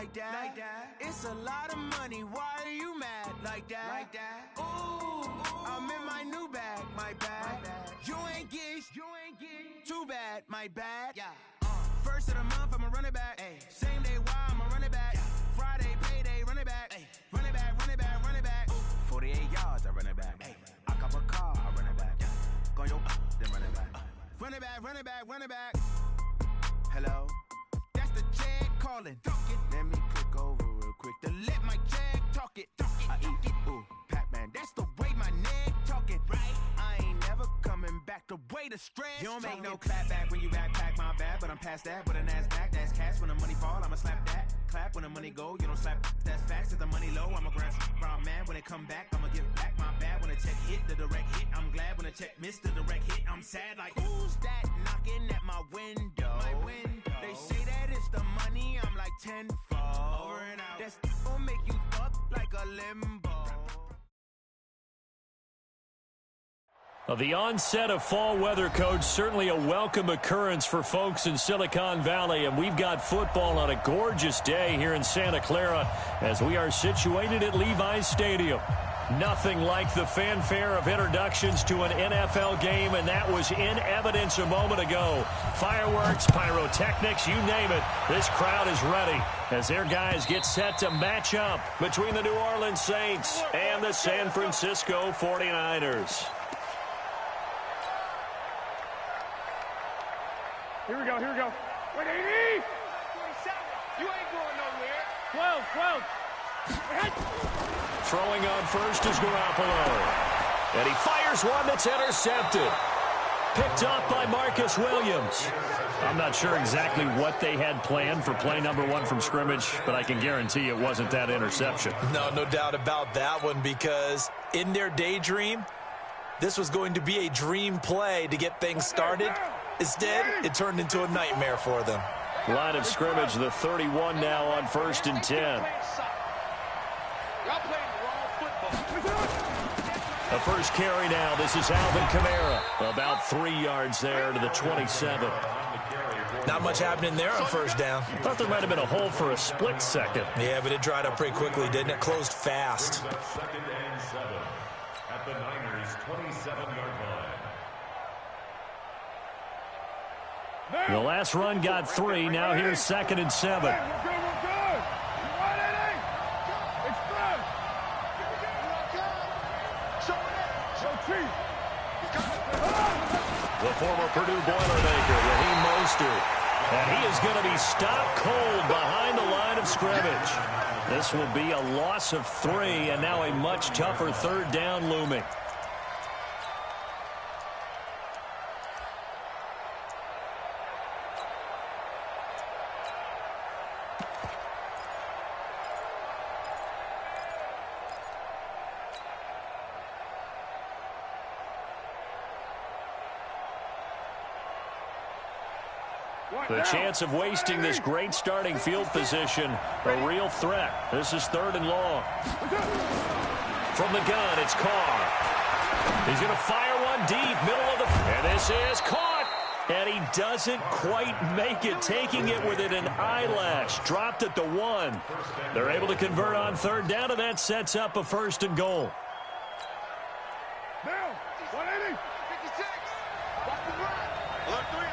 like that. It's a lot of money, why are you mad like that? Ooh, I'm in my new bag, my bad. You ain't get too bad, my bad. First of the month, I'ma run it back. Same day, why I'ma run it back. Friday, payday, run it back. Run it back, run it back, run it back. 48 yards, I run it back. I cop a car, I run it back. Go yo, then run it back. Run it back, run it back, run it back. Hello, that's the jag calling. Let me click over real quick to let my jag talk it. I eat it, ooh, Pac-Man. That's the way my neck talking, right? I ain't never coming back the way the stress. You don't make no clap back when you backpack, my bad, but I'm past that. With a NASDAQ, that's cash. When the money fall, I'ma slap that. Clap when the money go, you don't slap. That's facts. If the money low, I'ma grab brown man. When it come back, I'ma give back my bad. When the check hit, the direct hit. I'm glad when the check missed the direct hit. I'm sad like, who's that knocking at my window? They say that it's the money, I'm like tenfold. Over and out. That's gonna make you up like a limbo. Well, the onset of fall weather, Coach, certainly a welcome occurrence for folks in Silicon Valley, and we've got football on a gorgeous day here in Santa Clara as we are situated at Levi's Stadium. Nothing like the fanfare of introductions to an NFL game, and that was in evidence a moment ago. Fireworks, pyrotechnics, you name it. This crowd is ready as their guys get set to match up between the New Orleans Saints and the San Francisco 49ers. Here we go, here we go. Wait, 80! 27. You ain't going nowhere. 12. Throwing on first is Garoppolo. And he fires one that's intercepted. Picked off by Marcus Williams. I'm not sure exactly what they had planned for play number one from scrimmage, but I can guarantee it wasn't that interception. No doubt about that one, because in their daydream, this was going to be a dream play to get things started. Instead, it turned into a nightmare for them. Line of scrimmage, the 31 now on 1st and 10. The first carry now. This is Alvin Kamara. About 3 yards there to the 27. Not much happening there on first down. Thought there might have been a hole for a split second. Yeah, but it dried up pretty quickly, didn't it? Closed fast. 2nd and 7 at the Niners' 27-yard line. The last run got 3. Now here's 2nd and 7. We're good. You want it? It's good. The former Purdue Boilermaker, Raheem Mostert. And he is going to be stopped cold behind the line of scrimmage. This will be a loss of 3, and now a much tougher 3rd down looming. The chance of wasting this great starting field position, a real threat. This is 3rd and long. From the gun, it's Carr. He's going to fire one deep, middle of the... And this is caught. And he doesn't quite make it, taking it within an eyelash. Dropped at the 1. They're able to convert on 3rd down, and that sets up a 1st and goal. Now, 180. 56. Watch the run. Left 3.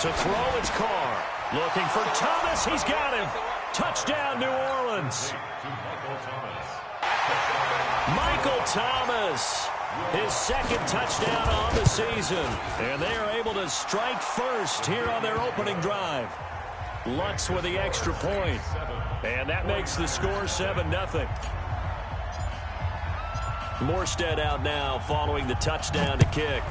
To throw, it's Carr. Looking for Thomas. He's got him. Touchdown, New Orleans. Michael Thomas. His 2nd touchdown on the season. And they are able to strike first here on their opening drive. Lutz with the extra point. And that makes the score 7-0. Morstead out now following the touchdown to kick.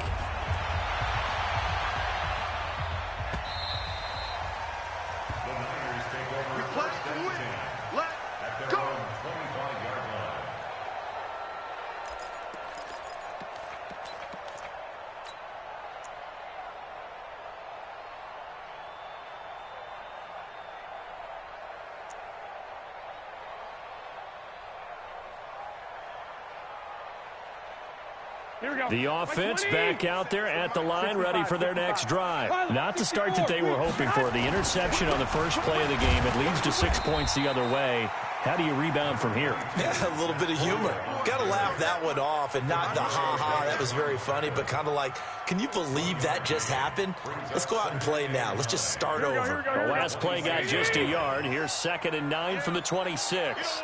The offense back out there at the line, ready for their next drive. Not the start that they were hoping for. The interception on the first play of the game. It leads to 6 points the other way. How do you rebound from here? Yeah, a little bit of humor. Got to laugh that one off and not the ha-ha. That was very funny, but kind of like, can you believe that just happened? Let's go out and play now. Let's just start over. The last play got just a yard. Here's 2nd and 9 from the 26.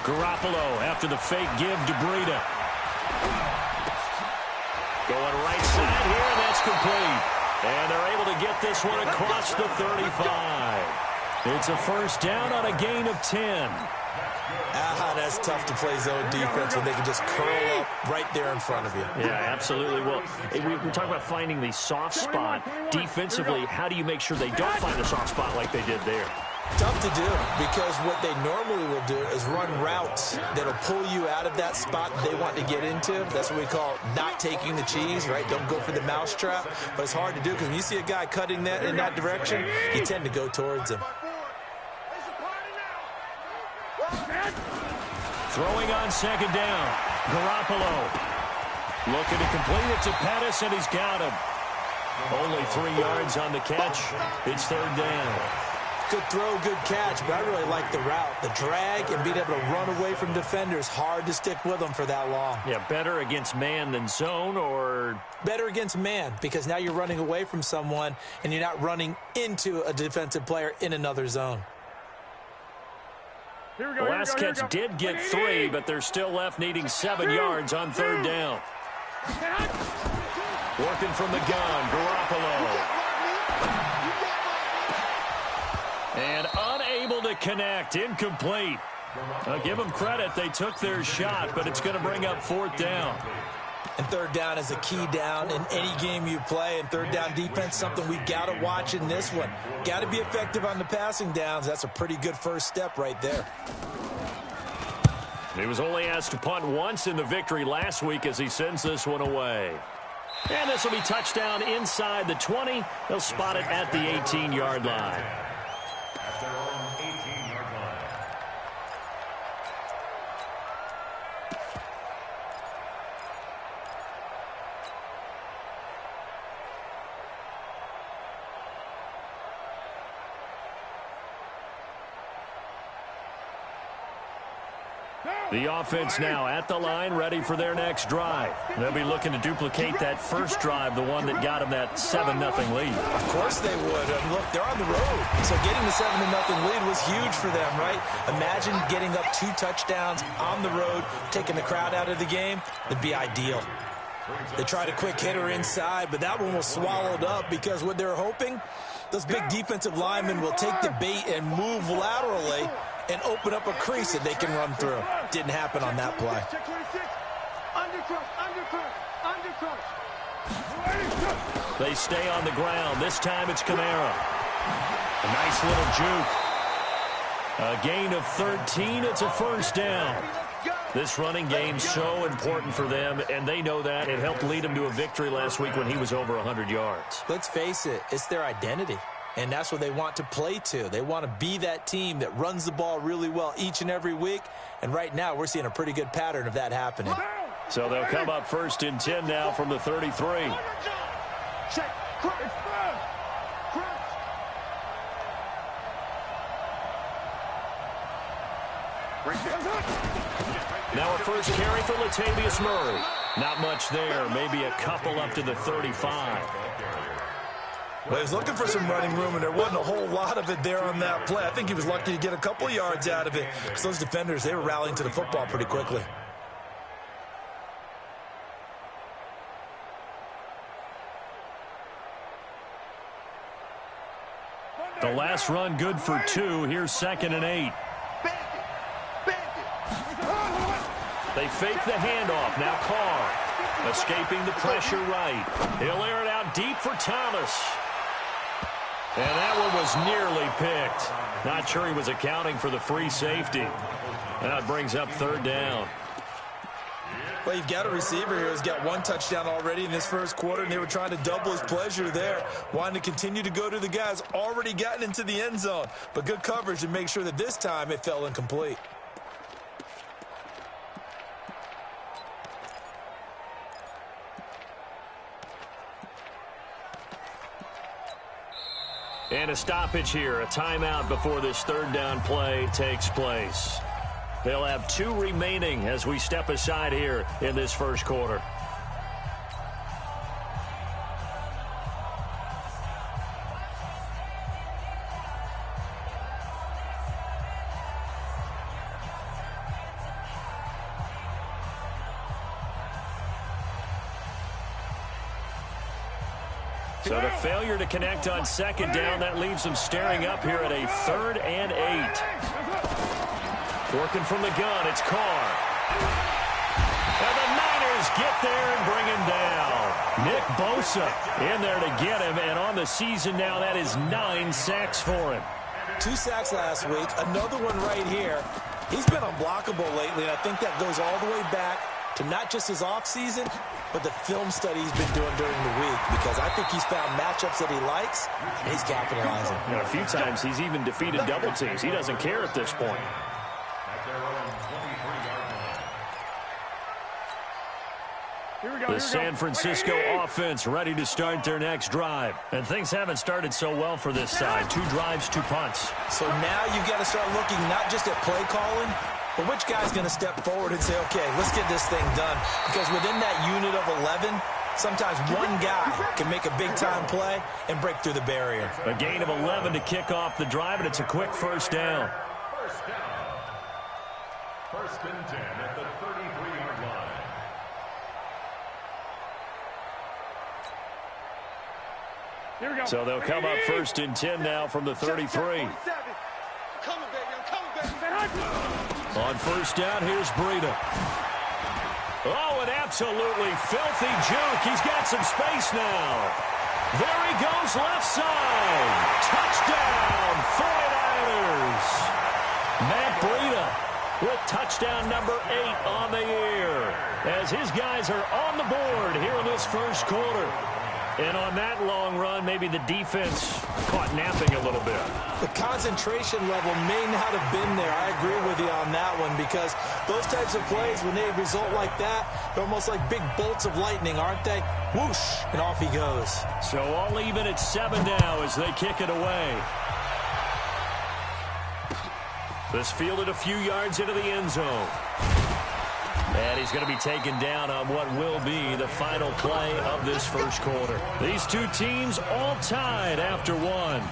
Garoppolo after the fake give to Breida. Going right side here, and that's complete. And they're able to get this one across the 35. It's a first down on a gain of 10. That's tough to play zone defense when they can just curl up right there in front of you. Yeah, absolutely. Well, we're talking about finding the soft spot. Defensively, how do you make sure they don't find a soft spot like they did there? Tough to do, because what they normally will do is run routes that'll pull you out of that spot they want to get into. That's what we call not taking the cheese, right? Don't go for the mousetrap. But it's hard to do because when you see a guy cutting that in that direction, you tend to go towards him. Throwing on 2nd down. Garoppolo looking to complete it to Pettis, and he's got him. Only 3 yards on the catch. It's 3rd down. Good throw, good catch, but I really like the route. The drag and being able to run away from defenders, hard to stick with them for that long. Yeah, better against man than zone, or? Better against man, because now you're running away from someone and you're not running into a defensive player in another zone. The last catch did get 3, but they're still left needing 7 yards on 3rd down. Working from the gun, Garoppolo. And unable to connect, incomplete. I'll give them credit, they took their shot, but it's going to bring up 4th down. And 3rd down is a key down in any game you play. And 3rd down defense, something we've got to watch in this one. Got to be effective on the passing downs. That's a pretty good first step right there. He was only asked to punt once in the victory last week as he sends this one away. And this will be touchdown inside the 20. They'll spot it at the 18-yard line. At their own 18-yard line. The offense now at the line, ready for their next drive. They'll be looking to duplicate that first drive, the one that got them that 7-0 lead. Of course they would. Look, they're on the road, so getting the 7-0 lead was huge for them, right? Imagine getting up 2 touchdowns on the road, taking the crowd out of the game. It'd be ideal. They tried a quick hitter inside, but that one was swallowed up because what they're hoping, those big defensive linemen will take the bait and move laterally and open up a crease that they can run through. Didn't happen on that play. They stay on the ground. This time it's Kamara. A nice little juke. A gain of 13. It's a first down. This running game so important for them, and they know that. It helped lead them to a victory last week when he was over 100 yards. Let's face it, it's their identity. And that's what they want to play to. They want to be that team that runs the ball really well each and every week. And right now, we're seeing a pretty good pattern of that happening. So they'll come up 1st and 10 now from the 33. Now a first carry for Latavius Murray. Not much there. Maybe a couple up to the 35. Well, he was looking for some running room, and there wasn't a whole lot of it there on that play. I think he was lucky to get a couple yards out of it, because those defenders, they were rallying to the football pretty quickly. The last run good for 2. Here's 2nd and 8. They fake the handoff. Now Carr escaping the pressure right. He'll air it out deep for Thomas. And that one was nearly picked. Not sure he was accounting for the free safety. That brings up 3rd down. Well, you've got a receiver here who's got 1 touchdown already in this first quarter, and they were trying to double his pleasure there, wanting to continue to go to the guys already gotten into the end zone. But good coverage to make sure that this time it fell incomplete. And a stoppage here, a timeout before this third down play takes place. They'll have 2 remaining as we step aside here in this first quarter. So the failure to connect on second down, that leaves them staring up here at a 3rd and 8. Working from the gun, it's Carr. And the Niners get there and bring him down. Nick Bosa in there to get him, and on the season now, that is 9 sacks for him. 2 sacks last week, another one right here. He's been unblockable lately, and I think that goes all the way back to not just his offseason, but the film study he's been doing during the week, because I think he's found matchups that he likes, and he's capitalizing. You know, a few times he's even defeated double teams. He doesn't care at this point. The San Francisco offense ready to start their next drive. And things haven't started so well for this side. 2 drives, 2 punts. So now you've got to start looking not just at play calling, but which guy's going to step forward and say, okay, let's get this thing done. Because within that unit of 11, sometimes one guy can make a big-time play and break through the barrier. A gain of 11 to kick off the drive, and it's a quick first down. First and 10 at the 33-yard line. Here we go. So they'll come up first and 10 now from the 33. I'm coming, baby. On first down, here's Breida. Oh, an absolutely filthy juke. He's got some space now. There he goes, left side. Touchdown, 49ers. Matt Breida with touchdown number 8 on the year, as his guys are on the board here in this first quarter. And on that long run, maybe the defense caught napping a little bit. The concentration level may not have been there. I agree with you on that one, because those types of plays, when they result like that, they're almost like big bolts of lightning, aren't they? Whoosh, and off he goes. So all even at 7 now as they kick it away. This fielded a few yards into the end zone. And he's going to be taken down on what will be the final play of this first quarter. These 2 teams all tied after 1.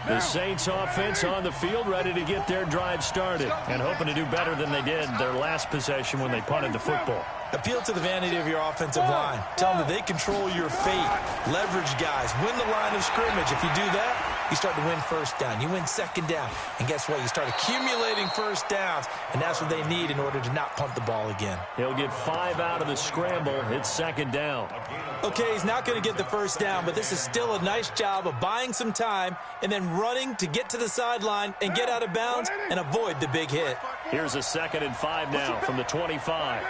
The Saints offense on the field ready to get their drive started and hoping to do better than they did their last possession when they punted the football. Appeal to the vanity of your offensive line. Tell them that they control your fate. Leverage guys. Win the line of scrimmage. If you do that, you start to win first down. You win second down. And guess what? You start accumulating first downs. And that's what they need in order to not punt the ball again. He'll get 5 out of the scramble. It's second down. Okay, he's not going to get the first down, but this is still a nice job of buying some time and then running to get to the sideline and get out of bounds and avoid the big hit. Here's a 2nd and 5 now from the 25.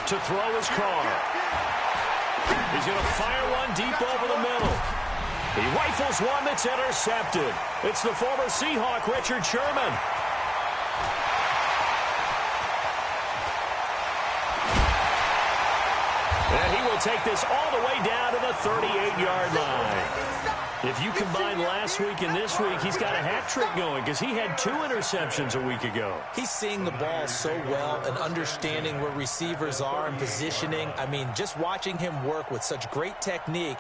To throw his Carr. He's going to fire one deep over the middle. He rifles one that's intercepted. It's the former Seahawk, Richard Sherman. And he will take this all the way down to the 38-yard line. If you combine last week and this week, he's got a hat trick going because he had 2 interceptions a week ago. He's seeing the ball so well and understanding where receivers are and positioning. I mean, just watching him work with such great technique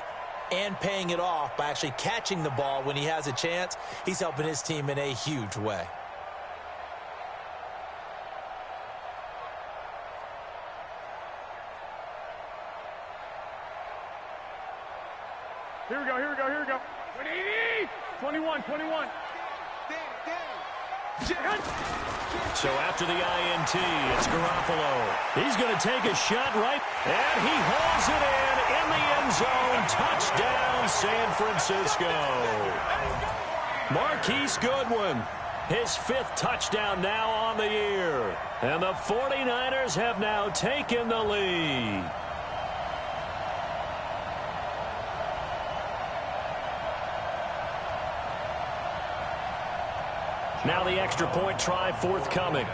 and paying it off by actually catching the ball when he has a chance, he's helping his team in a huge way. Here we go. 21. So after the INT, it's Garoppolo. He's going to take a shot right, and he hauls it in the end zone. Touchdown, San Francisco. Marquise Goodwin, his 5th touchdown now on the year. And the 49ers have now taken the lead. Now the extra point try forthcoming.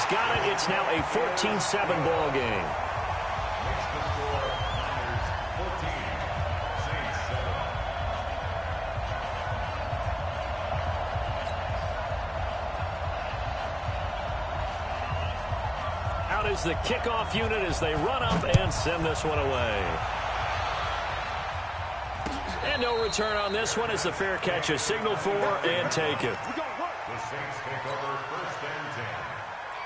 He's got it. It's now a 14-7 ball game. Makes the score Niners 14, Saints 7. Out is the kickoff unit as they run up and send this one away. And no return on this one as the fair catch is signaled for and taken. The Saints take over 1st and 10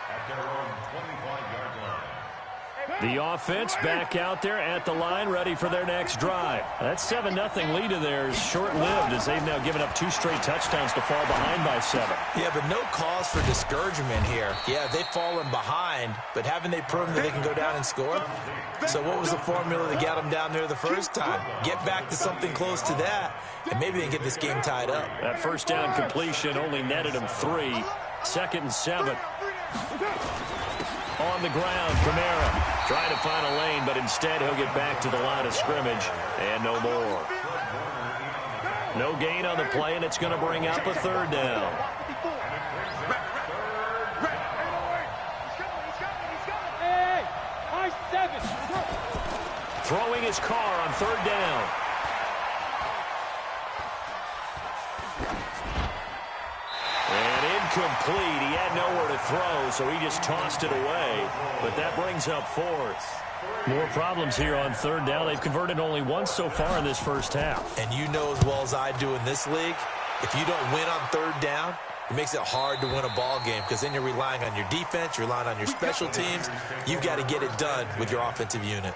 at their own 25-yard line. The offense back out there at the line, ready for their next drive. That 7-0 lead of theirs short-lived as they've now given up 2 straight touchdowns to fall behind by 7. Yeah, but no cause for discouragement here. Yeah, they've fallen behind, but haven't they proven that they can go down and score? So what was the formula to get them down there the first time? Get back to something close to that, and maybe they can get this game tied up. That first down completion only netted them 3. 2nd and 7. On the ground, Kamara trying to find a lane, but instead he'll get back to the line of scrimmage and no more. No gain on the play, and it's going to bring up a 3rd down. Throwing his car on 3rd down. Incomplete. He had nowhere to throw, so he just tossed it away. But that brings up 4th. More problems here on 3rd down. They've converted only once so far in this first half. And you know as well as I do in this league, if you don't win on 3rd down, it makes it hard to win a ball game because then you're relying on your defense, you're relying on your special teams. You've got to get it done with your offensive unit.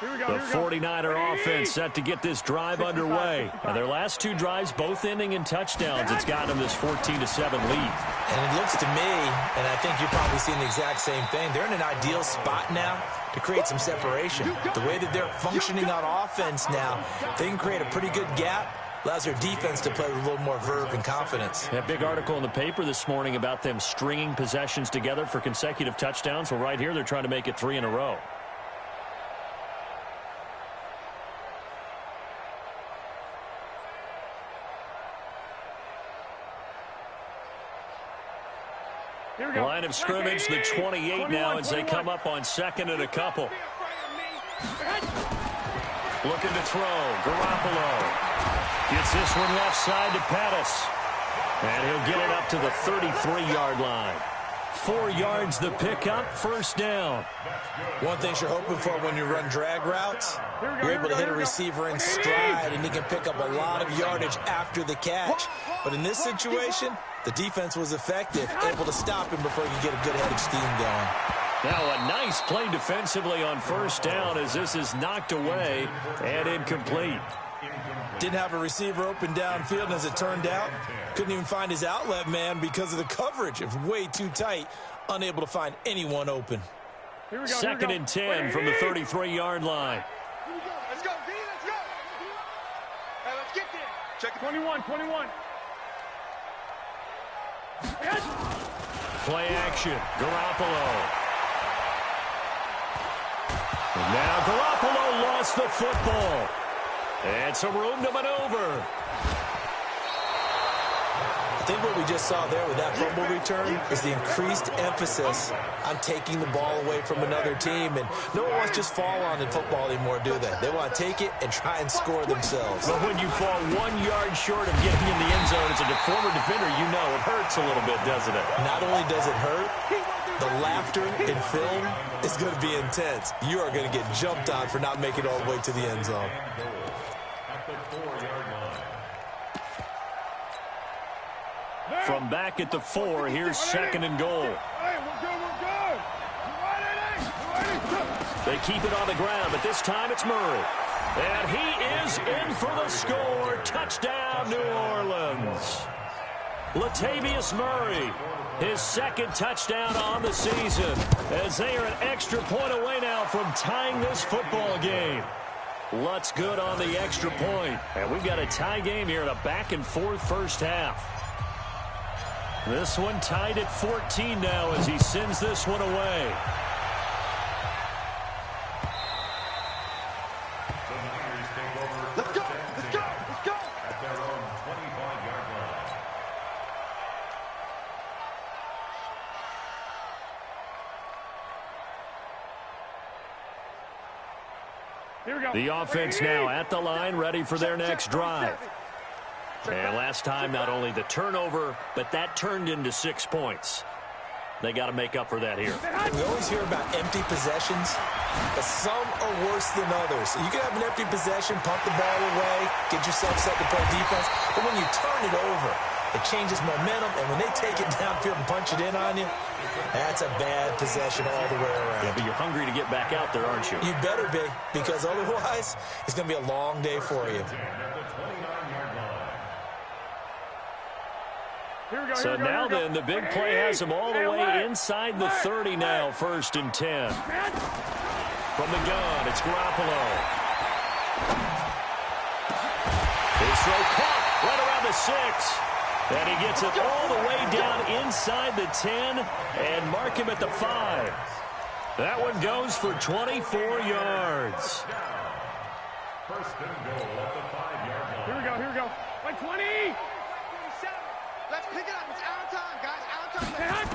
The 49er offense set to get this drive underway. Now their last 2 drives both ending in touchdowns. It's got them this 14-7 lead. And it looks to me, and I think you're probably seeing the exact same thing, they're in an ideal spot now to create some separation. The way that they're functioning on offense now, they can create a pretty good gap. Allows their defense to play with a little more verve and confidence. That big article in the paper this morning about them stringing possessions together for consecutive touchdowns. Well, right here they're trying to make it 3 in a row. Line of scrimmage, the 28 now as they come up on 2nd and a couple. Looking to throw. Garoppolo gets this one left side to Pettis. And he'll get it up to the 33-yard line. 4 yards the pickup, 1st down. One thing you're hoping for when you run drag routes, you're able to hit a receiver in stride, and he can pick up a lot of yardage after the catch. But in this situation, the defense was effective, able to stop him before he could get a good head of steam going. Now a nice play defensively on 1st down as this is knocked away and incomplete. Didn't have a receiver open downfield, and as it turned out, couldn't even find his outlet man because of the coverage. It was way too tight, unable to find anyone open. 2nd and 10 from the 33-yard line. Let's go, D, let's go. Hey, let's get there. Check the 21. Play action. Garoppolo. And now Garoppolo lost the football. And some room to maneuver. I think what we just saw there with that fumble return is the increased emphasis on taking the ball away from another team. And no one wants to just fall on in football anymore, do they? They want to take it and try and score themselves. But when you fall 1 yard short of getting in the end zone as a former defender, you know it hurts a little bit, doesn't it? Not only does it hurt, the laughter in film is going to be intense. You are going to get jumped on for not making it all the way to the end zone. At the 4-yard line. From back at the 4, here's 2nd and goal. Hey, we're good. They keep it on the ground, but this time it's Murray. And he is in for the score. Touchdown, New Orleans. Latavius Murray, his 2nd touchdown on the season, as they are an extra point away now from tying this football game. Lutz good on the extra point. And we've got a tie game here in a back-and-forth first half. This one tied at 14 now as he sends this one away. The Niners take over. Let's go. At their own 25-yard line. Here we go. The offense now at the line, ready for their next drive. And last time, not only the turnover, but that turned into 6 points. They got to make up for that here. We always hear about empty possessions, but some are worse than others. You can have an empty possession, pump the ball away, get yourself set to play defense, but when you turn it over, it changes momentum, and when they take it downfield and punch it in on you, that's a bad possession all the way around. Yeah, but you're hungry to get back out there, aren't you? You better be, because otherwise, it's going to be a long day for you. So now then, the big play has him all the way inside the 30 now, 1st and 10. From the gun, it's Garoppolo. His throw caught right around the 6. And he gets it all the way down inside the 10 and mark him at the 5. That one goes for 24 yards. First and goal at the 5-yard line. Here we go. 20. Let's pick it up. It's our time, guys. Our time.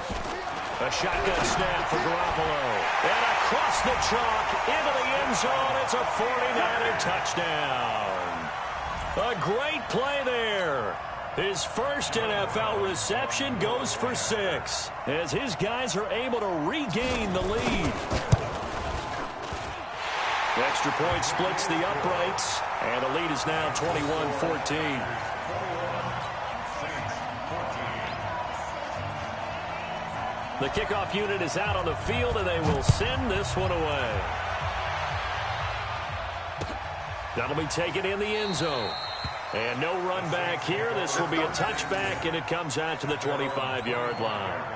A shotgun snap for Garoppolo. And across the chalk into the end zone. It's a 49er touchdown. A great play there. His first NFL reception goes for 6 as his guys are able to regain the lead. The extra point splits the uprights, and the lead is now 21-14. The kickoff unit is out on the field, and they will send this one away. That'll be taken in the end zone. And no run back here. This will be a touchback, and it comes out to the 25-yard line.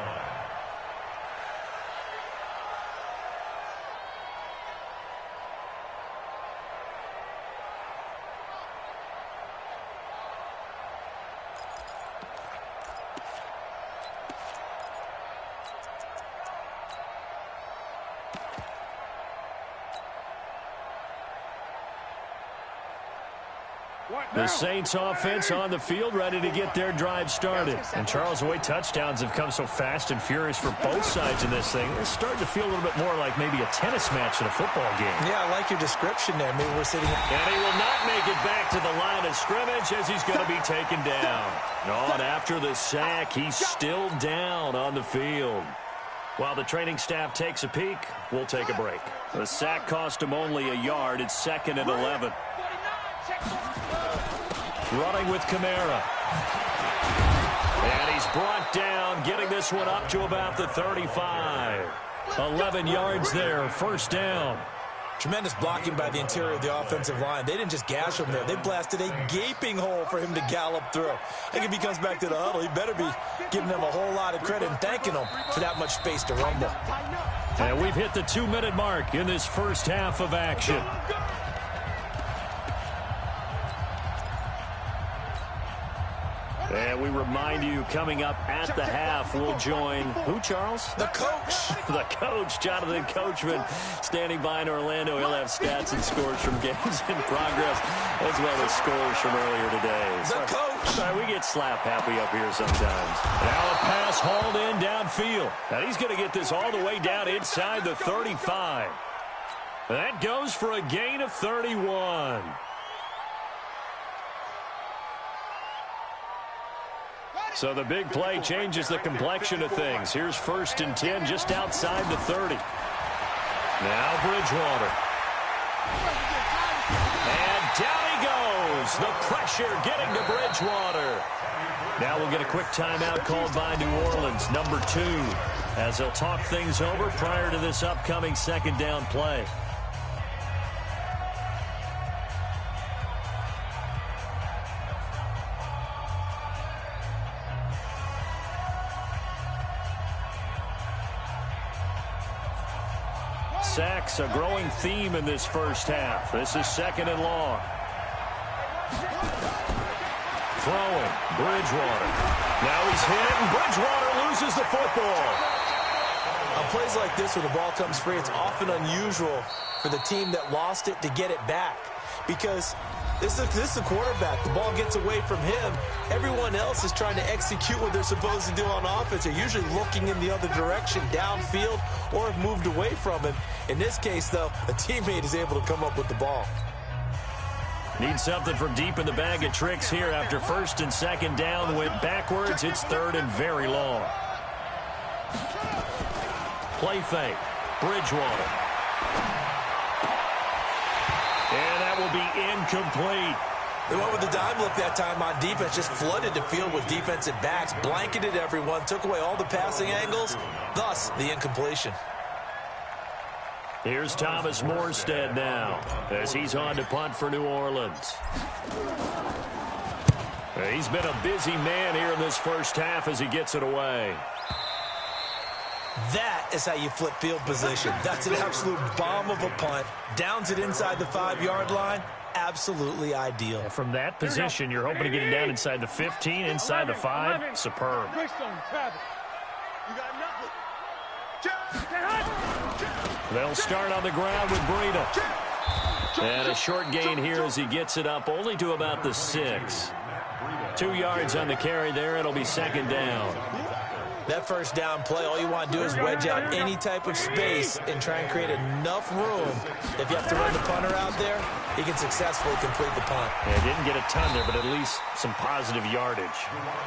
The Saints offense on the field, ready to get their drive started. And Charles, the way touchdowns have come so fast and furious for both sides in this thing, it's starting to feel a little bit more like maybe a tennis match in a football game. Yeah, I like your description there. Maybe we're sitting... And he will not make it back to the line of scrimmage as he's going to be taken down. And after the sack, he's still down on the field. While the training staff takes a peek, we'll take a break. The sack cost him only a yard. It's 2nd and 11. Running with Kamara. And he's brought down, getting this one up to about the 35. 11 yards there, first down. Tremendous blocking by the interior of the offensive line. They didn't just gash him there. They blasted a gaping hole for him to gallop through. I think if he comes back to the huddle, he better be giving them a whole lot of credit and thanking them for that much space to rumble. And we've hit the 2-minute mark in this first half of action. And we remind you, coming up at the half, we'll join who, Charles? The coach. The coach, Jonathan Coachman, standing by in Orlando. He'll have stats and scores from games in progress, as well as scores from earlier today. The coach. Sorry, we get slap happy up here sometimes. Now a pass hauled in downfield. And he's going to get this all the way down inside the 35. That goes for a gain of 31. So the big play changes the complexion of things. Here's 1st and 10 just outside the 30. Now Bridgewater. And down he goes. The pressure getting to Bridgewater. Now we'll get a quick timeout called by New Orleans, number 2, as they'll talk things over prior to this upcoming 2nd down play. Sacks, a growing theme in this first half. This is 2nd and long. Throwing, Bridgewater. Now he's hit, and Bridgewater loses the football. On plays like this where the ball comes free, it's often unusual for the team that lost it to get it back, because This is the quarterback. The ball gets away from him. Everyone else is trying to execute what they're supposed to do on offense. They're usually looking in the other direction, downfield, or have moved away from him. In this case, though, a teammate is able to come up with the ball. Need something from deep in the bag of tricks here after first and second down went backwards. It's third and very long. Play fake. Bridgewater. And that will be incomplete. They went with the dime look that time on defense, just flooded the field with defensive backs, blanketed everyone, took away all the passing angles, thus the incompletion. Here's Thomas Morstead now as he's on to punt for New Orleans. He's been a busy man here in this first half as he gets it away. That is how you flip field position. That's an absolute bomb of a punt. Downs it inside the 5-yard line. Absolutely ideal. And from that position, you're hoping to get it down inside the 15, inside the 5. Superb. They'll start on the ground with Breida. And a short gain here as he gets it up only to about the 6. 2 yards on the carry there. It'll be second down. That first down play, all you want to do is wedge out any type of space and try and create enough room. If you have to run the punter out there, he can successfully complete the punt. Yeah, didn't get a ton there, but at least some positive yardage.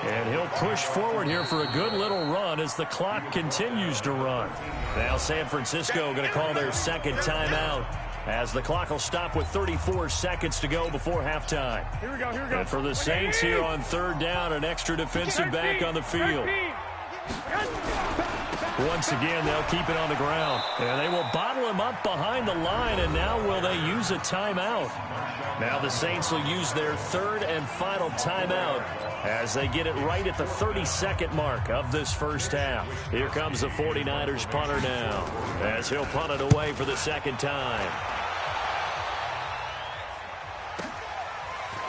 And he'll push forward here for a good little run as the clock continues to run. Now San Francisco going to call their second timeout as the clock will stop with 34 seconds to go before halftime. Here we go, here we go. And for the Saints here on third down, an extra defensive back on the field. Once again, they'll keep it on the ground. And they will bottle him up behind the line, and now will they use a timeout? Now the Saints will use their third and final timeout as they get it right at the 32nd mark of this first half. Here comes the 49ers punter now as he'll punt it away for the second time.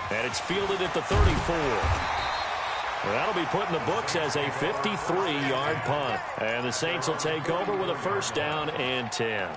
And it's fielded at the 34. That'll be put in the books as a 53-yard punt. And the Saints will take over with a first down and 10.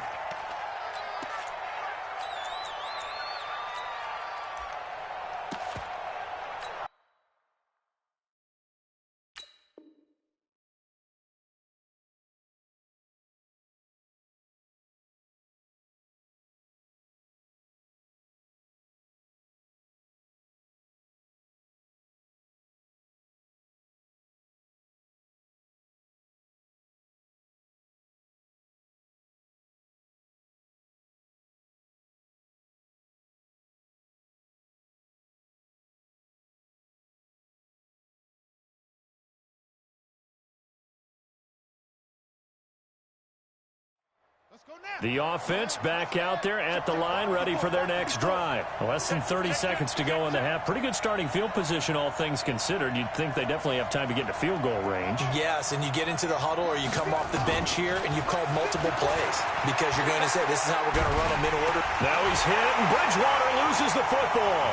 The offense back out there at the line, ready for their next drive. Less than 30 seconds to go in the half. Pretty good starting field position, all things considered. You'd think they definitely have time to get into field goal range. Yes, and you get into the huddle or you come off the bench here and you've called multiple plays because you're going to say, this is how we're going to run them in order. Now he's hit, and Bridgewater loses the football.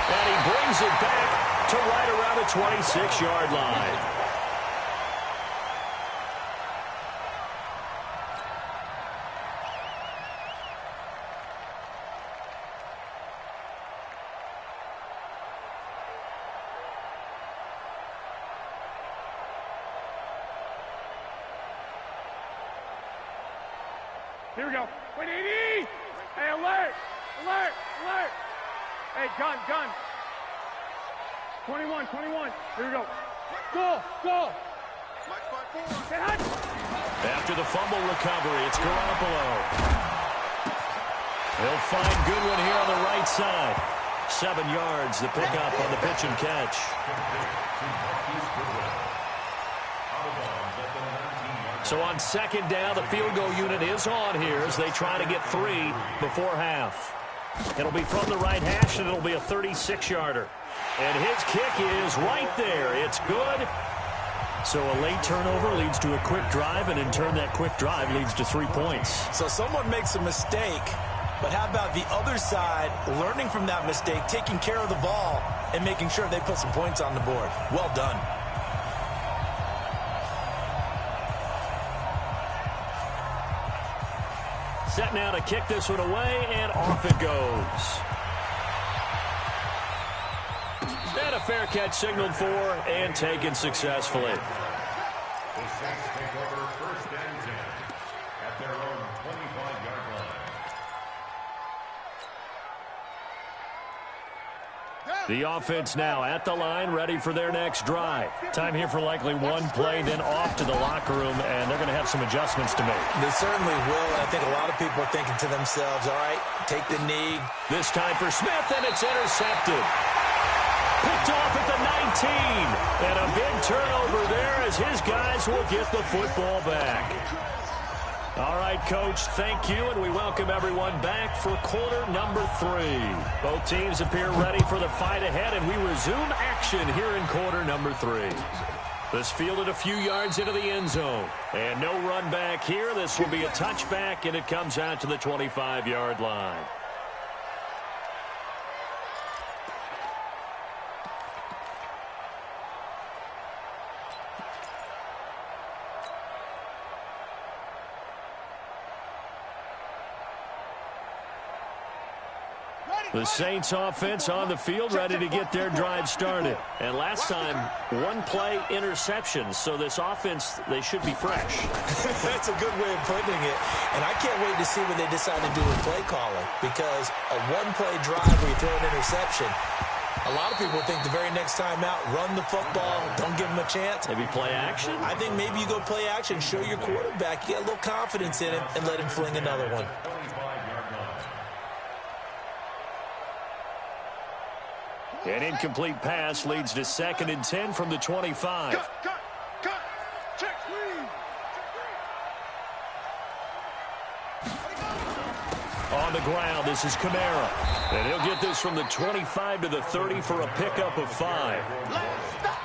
And he brings it back to right around the 26-yard line. Here we go. Wait, 80! Hey, alert! Alert! Alert! Hey, gun, gun. 21, 21. Here we go. Goal, goal. After the fumble recovery, it's Garoppolo. He'll find Goodwin here on the right side. 7 yards, the pickup on the pitch and catch. So on second down, the field goal unit is on here as they try to get 3 before half. It'll be from the right hash, and it'll be a 36-yarder. And his kick is right there. It's good. So a late turnover leads to a quick drive, and in turn, that quick drive leads to 3 points. So someone makes a mistake, but how about the other side learning from that mistake, taking care of the ball, and making sure they put some points on the board? Well done. Set now to kick this one away, and off it goes. fair catch signaled for and taken successfully. The Saints take over first and 10 at their own 25-yard line. The offense now at the line, ready for their next drive. Time here for likely one play, then off to the locker room, and they're going to have some adjustments to make. They certainly will, and I think a lot of people are thinking to themselves, all right, take the knee. This time for Smith, and it's intercepted. Picked off at the 19, and a big turnover there as his guys will get the football back. All right, Coach, thank you, and we welcome everyone back for quarter number 3. Both teams appear ready for the fight ahead, and we resume action here in quarter number 3. This fielded a few yards into the end zone, and no run back here. This will be a touchback, and it comes out to the 25-yard line. The Saints offense on the field ready to get their drive started. And last time, one play interception. So this offense, they should be fresh. That's a good way of putting it. And I can't wait to see what they decide to do with play calling. Because a one-play drive where you throw an interception, a lot of people think the very next time out, run the football, don't give them a chance. Maybe play action? I think maybe you go play action, show your quarterback, you get a little confidence in him, and let him fling another one. An incomplete pass leads to 2nd and 10 from the 25. Cut. Check, please. On the ground, this is Kamara. And he'll get this from the 25 to the 30 for a pickup of 5.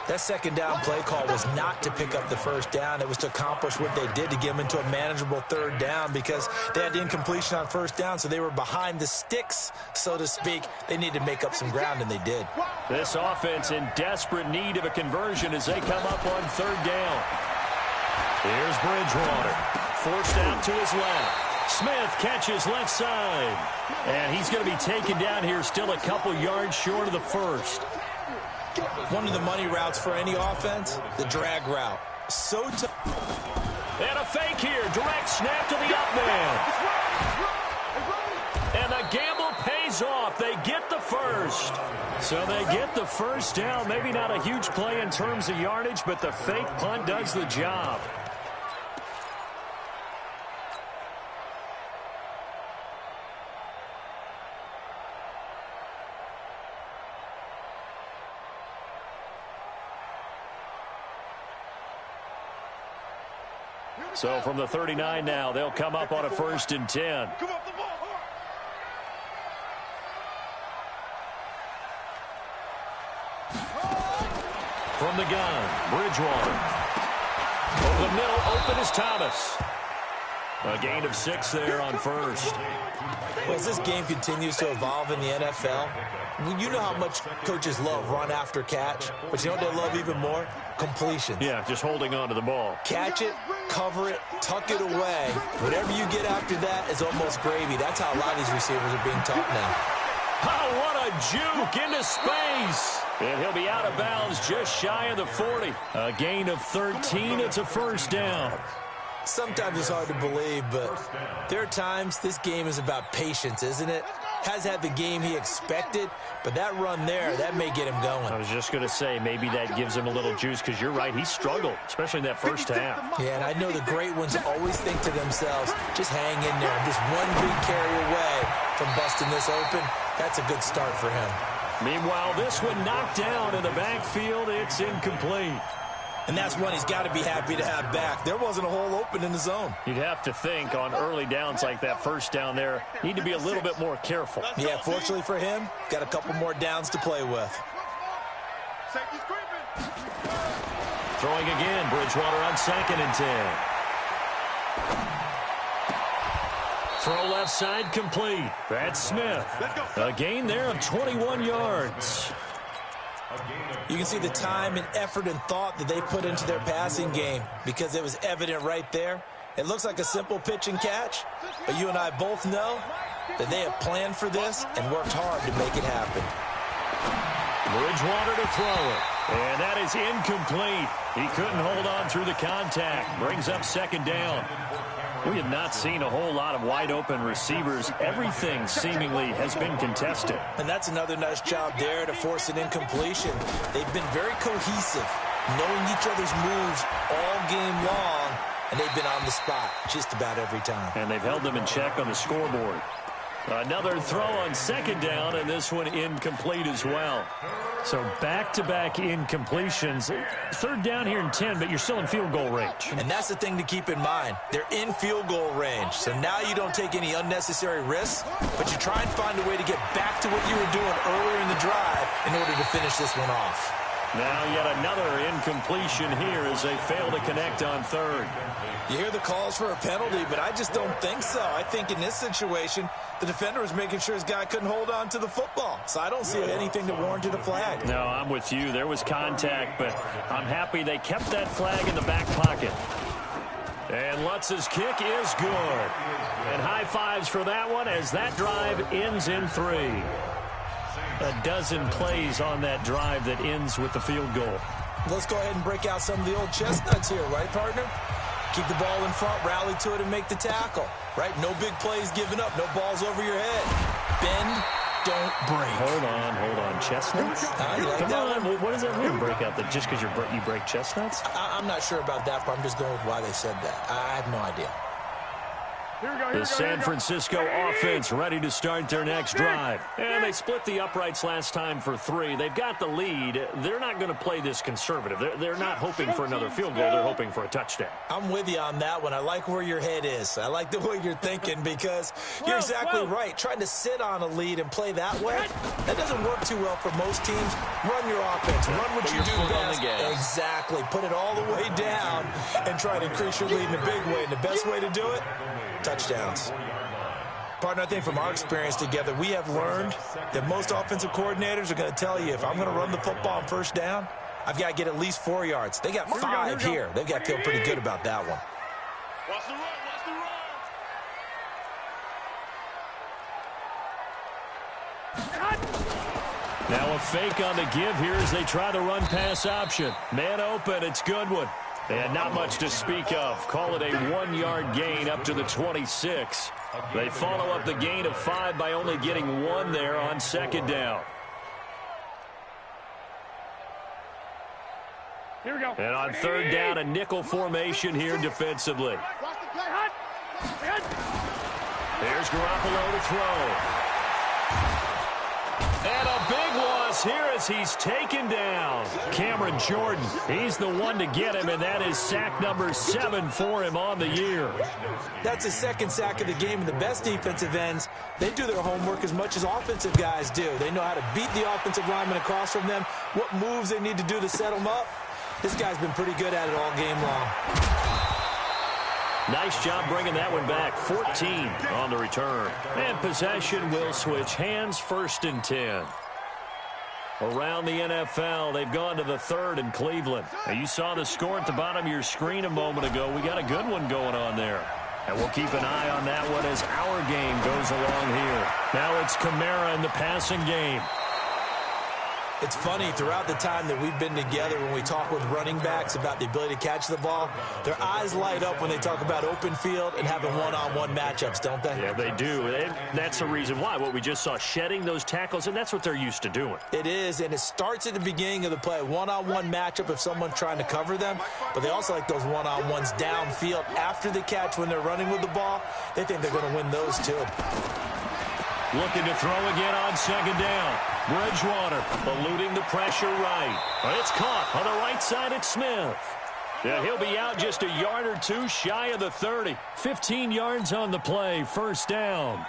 That second down play call was not to pick up the first down. It was to accomplish what they did to get them into a manageable third down because they had incompletion on first down, so they were behind the sticks, so to speak. They needed to make up some ground, and they did. This offense in desperate need of a conversion as they come up on third down. Here's Bridgewater. Forced out to his left. Smith catches left side. And he's going to be taken down here still a couple yards short of the first. One of the money routes for any offense, the drag route. So tough. And a fake here. Direct snap to the up man. And the gamble pays off. They get the first. So they get the first down. Maybe not a huge play in terms of yardage, but the fake punt does the job. So from the 39 now, they'll come up on a 1st and 10. From the gun, Bridgewater. Over the middle, open is Thomas. A gain of 6 there on first. Well, as this game continues to evolve in the NFL, you know how much coaches love run after catch, but you know what they love even more? Completion. Yeah, just holding on to the ball. Catch it, cover it, tuck it away. Whatever you get after that is almost gravy. That's how a lot of these receivers are being taught now. Oh, what a juke into space. And he'll be out of bounds just shy of the 40. A gain of 13. It's a first down. Sometimes it's hard to believe, but there are times this game is about patience, isn't it? Has had the game he expected, but that run there, that may get him going. I was just going to say, maybe that gives him a little juice, because you're right, he struggled, especially in that first half. Yeah, and I know the great ones always think to themselves, just hang in there. I'm just one big carry away from busting this open. That's a good start for him. Meanwhile, this one knocked down in the backfield. It's incomplete. And that's one he's got to be happy to have back. There wasn't a hole open in the zone. You'd have to think on early downs like that first down there, need to be a little bit more careful. Yeah, fortunately for him, got a couple more downs to play with. Throwing again, Bridgewater on 2nd and 10. Throw left side complete. That's Smith. A gain there of 21 yards. You can see the time and effort and thought that they put into their passing game because it was evident right there. It looks like a simple pitch and catch, but you and I both know that they have planned for this and worked hard to make it happen. Bridgewater to throw it. And that is incomplete. He couldn't hold on through the contact. Brings up second down. We have not seen a whole lot of wide-open receivers. Everything seemingly has been contested. And that's another nice job there to force an incompletion. They've been very cohesive, knowing each other's moves all game long, and they've been on the spot just about every time. And they've held them in check on the scoreboard. Another throw on second down, and this one incomplete as well. So back-to-back incompletions. Third down here in 10, but you're still in field goal range. And that's the thing to keep in mind. They're in field goal range. So now you don't take any unnecessary risks, but you try and find a way to get back to what you were doing earlier in the drive in order to finish this one off. Now yet another incompletion here as they fail to connect on third. You hear the calls for a penalty, but I just don't think so. I think in this situation, the defender was making sure his guy couldn't hold on to the football. So I don't see anything that warranted a flag. No, I'm with you. There was contact, but I'm happy they kept that flag in the back pocket. And Lutz's kick is good. And high fives for that one as that drive ends in 3. A dozen plays on that drive that ends with the field goal. Let's go ahead and break out some of the old chestnuts here, right, partner? Keep the ball in front, rally to it, and make the tackle, right? No big plays given up, no balls over your head. Bend, don't break. Hold on. Chestnuts? Like Come on, one? what does that mean, break out? That just because you break chestnuts? I'm not sure about that, but I'm just going with why they said that. I have no idea. The San Francisco offense ready to start their next drive. And they split the uprights last time for 3. They've got the lead. They're not going to play this conservative. They're not hoping for another field goal. They're hoping for a touchdown. I'm with you on that one. I like where your head is. I like the way you're thinking because you're exactly right. Trying to sit on a lead and play that way, that doesn't work too well for most teams. Run your offense. Run what you do best. Exactly. Put it all the way down and try to increase your lead in a big way. And the best way to do it, touchdowns. Partner, I think from our experience together, we have learned that most offensive coordinators are going to tell you, if I'm going to run the football on first down, I've got to get at least 4 yards. They got 5 here. They've got to feel pretty good about that one. Watch the run, Now a fake on the give here as they try the run-pass option. Man open, it's Goodwin. And not much to speak of. Call it a 1-yard gain up to the 26. They follow up the gain of 5 by only getting 1 there on second down. Here we go. And on third down, a nickel formation here defensively. Here's Garoppolo to throw. And a big loss here as he's taken down. Cameron Jordan, he's the one to get him, and that is sack number 7 for him on the year. That's his second sack of the game, and the best defensive ends, they do their homework as much as offensive guys do. They know how to beat the offensive lineman across from them, what moves they need to do to set them up. This guy's been pretty good at it all game long. Nice job bringing that one back. 14 on the return. And possession will switch hands, 1st and 10. Around the NFL, they've gone to the 3rd in Cleveland. Now, you saw the score at the bottom of your screen a moment ago. We got a good one going on there. And we'll keep an eye on that one as our game goes along here. Now it's Kamara in the passing game. It's funny, throughout the time that we've been together, when we talk with running backs about the ability to catch the ball, their eyes light up when they talk about open field and having one-on-one matchups, don't they? Yeah, they do. And that's the reason why. What we just saw, shedding those tackles, and that's what they're used to doing. It is, and it starts at the beginning of the play. One-on-one matchup if someone's trying to cover them, but they also like those one-on-ones downfield after the catch when they're running with the ball. They think they're going to win those too. Looking to throw again on second down. Bridgewater eluding the pressure right. But it's caught on the right side at Smith. Yeah, he'll be out just a yard or 2 shy of the 30. 15 yards on the play, 1st down.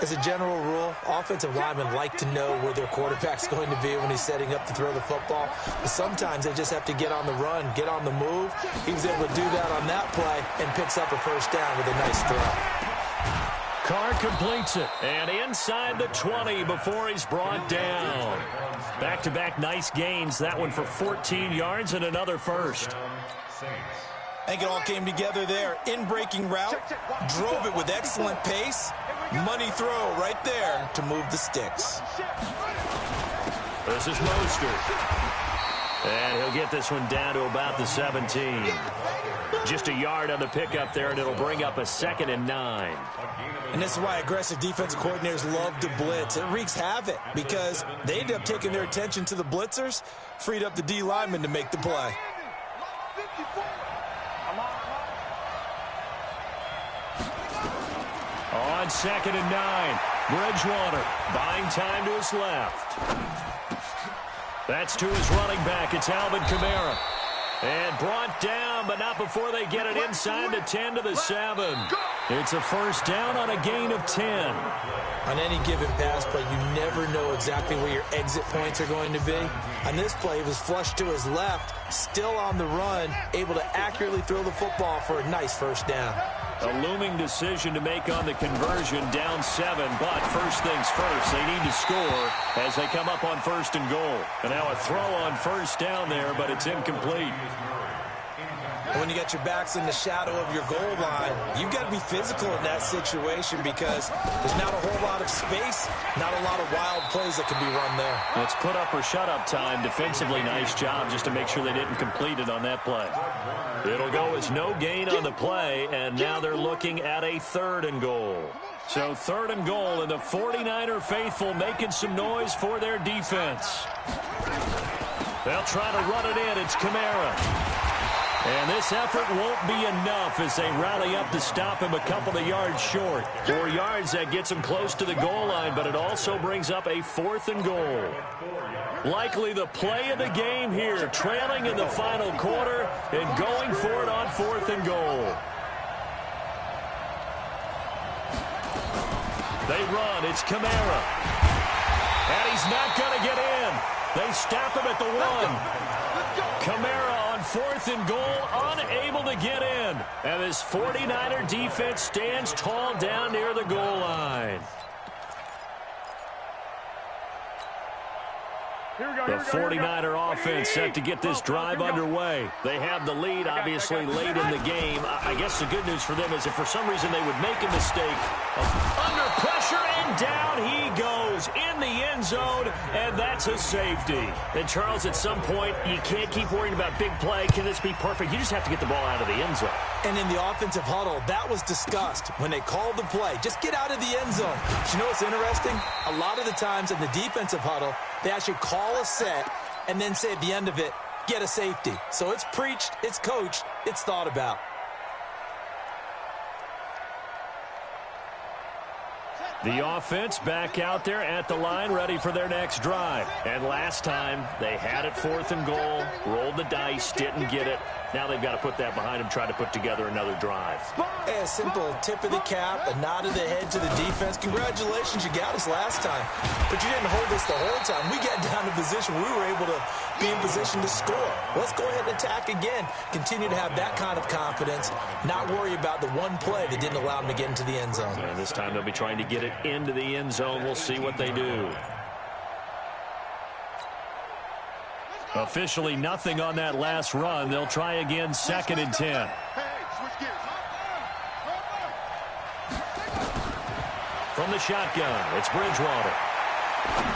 As a general rule, offensive linemen like to know where their quarterback's going to be when he's setting up to throw the football. But sometimes they just have to get on the run, get on the move. He was able to do that on that play and picks up a 1st down with a nice throw. Carr completes it, and inside the 20 before he's brought down. Back-to-back nice gains, that one for 14 yards and another 1st. I think it all came together there. In-breaking route, drove it with excellent pace. Money throw right there to move the sticks. This is Mostert. And he'll get this one down to about the 17. Just a yard on the pickup there, and it'll bring up a 2nd and 9. And this is why aggressive defensive coordinators love to blitz. It wreaks havoc because they end up taking their attention to the blitzers, freed up the D lineman to make the play. On 2nd and 9, Bridgewater buying time to his left. That's to his running back. It's Alvin Kamara. And brought down, but not before they get it inside the 10 to the 7. It's a first down on a gain of 10. On any given pass play, you never know exactly where your exit points are going to be. On this play, he was flushed to his left, still on the run, able to accurately throw the football for a nice first down. A looming decision to make on the conversion, down 7, but first things first, they need to score as they come up on 1st and goal. And now a throw on first down there, but it's incomplete. When you got your backs in the shadow of your goal line, you've got to be physical in that situation because there's not a whole lot of space, not a lot of wild plays that can be run there. It's put up or shut up time. Defensively, nice job just to make sure they didn't complete it on that play. It'll go as no gain on the play, and now they're looking at a 3rd and goal. So 3rd and goal, and the 49er faithful making some noise for their defense. They'll try to run it in. It's Kamara. And this effort won't be enough as they rally up to stop him a couple of yards short. 4 yards, that gets him close to the goal line, but it also brings up a 4th and goal. Likely the play of the game here, trailing in the final quarter and going for it on 4th and goal. They run, it's Kamara. And he's not going to get in. They stop him at the 1. Kamara on 4th and goal, unable to get in. And this 49er defense stands tall down near the goal line. The 49er offense set to get this drive underway. They have the lead, obviously, late in the game. I guess the good news for them is if for some reason they would make a mistake, under pressure, and down he goes in the end zone, and that's a safety. And, Charles, at some point, you can't keep worrying about big play. Can this be perfect? You just have to get the ball out of the end zone. And in the offensive huddle, that was discussed when they called the play. Just get out of the end zone. But you know what's interesting? A lot of the times in the defensive huddle, they actually call a set and then say at the end of it, get a safety. So it's preached, it's coached, it's thought about. The offense back out there at the line, ready for their next drive. And last time, they had it 4th and goal, rolled the dice, didn't get it. Now they've got to put that behind them, try to put together another drive. Hey, a simple tip of the cap, a nod of the head to the defense. Congratulations, you got us last time. But you didn't hold us the whole time. We got down to position. We were able to be in position to score. Let's go ahead and attack again. Continue to have that kind of confidence, not worry about the one play that didn't allow them to get into the end zone. And this time they'll be trying to get it into the end zone. We'll see what they do. Officially nothing on that last run. They'll try again, 2nd and 10. From the shotgun, it's Bridgewater.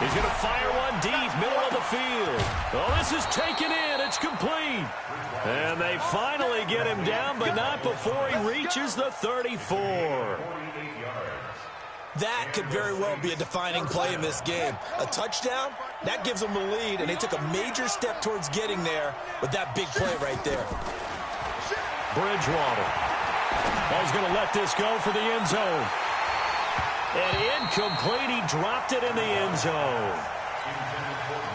He's going to fire one deep, middle of the field. Oh, this is taken in. It's complete. And they finally get him down, but not before he reaches the 34. That could very well be a defining play in this game. A touchdown, that gives them the lead, and they took a major step towards getting there with that big play right there. Bridgewater. He's going to let this go for the end zone. And incomplete. He dropped it in the end zone.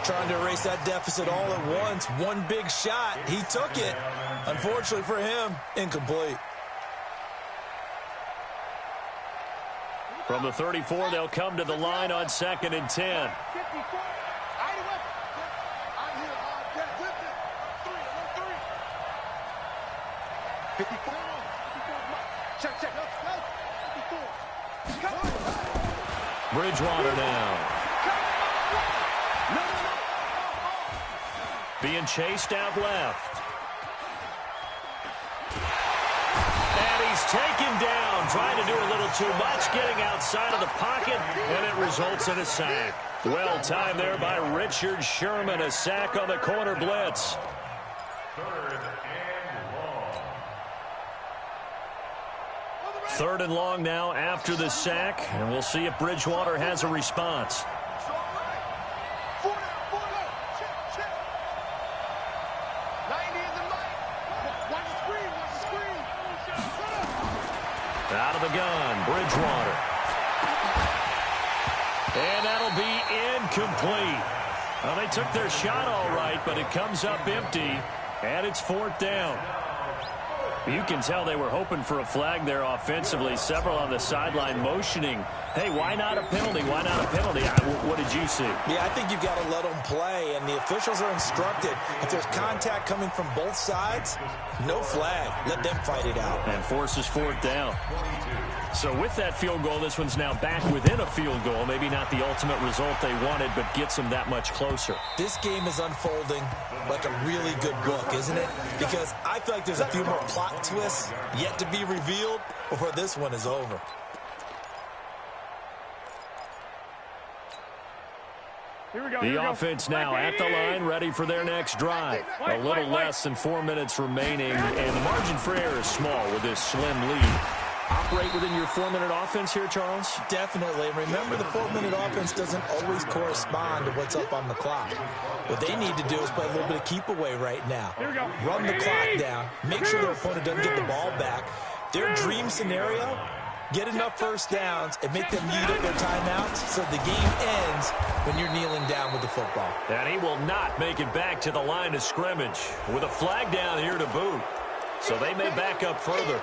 Trying to erase that deficit all at once. One big shot. He took it. Unfortunately for him, incomplete. From the 34, they'll come to the line on 2nd and 10. Bridgewater now. Being chased out left. And he's taken down, trying to do a little too much, getting outside of the pocket, and it results in a sack. Well timed there by Richard Sherman, a sack on the corner blitz. Third and long now after the sack, and we'll see if Bridgewater has a response. Out of the gun, Bridgewater. And that'll be incomplete. Well, they took their shot all right, but it comes up empty, and it's fourth down. You can tell they were hoping for a flag there offensively. Several on the sideline motioning, hey, why not a penalty? Why not a penalty? What did you see? Yeah, I think you've got to let them play, and the officials are instructed. If there's contact coming from both sides, no flag. Let them fight it out. And forces fourth down. So with that field goal, this one's now back within a field goal. Maybe not the ultimate result they wanted, but gets them that much closer. This game is unfolding like a really good book, isn't it? Because I feel like there's a few more plot twists yet to be revealed before this one is over. The offense now at the line, ready for their next drive. A little less than 4 minutes remaining, and the margin for error is small with this slim lead. Operate within your 4-minute offense here, Charles? Definitely. Remember, the 4-minute offense doesn't always correspond to what's up on the clock. What they need to do is play a little bit of keep away right now. Run the clock down. Make sure their opponent doesn't get the ball back. Their dream scenario, get enough first downs and make them use up their timeouts so the game ends when you're kneeling down with the football. And he will not make it back to the line of scrimmage with a flag down here to boot. So they may back up further.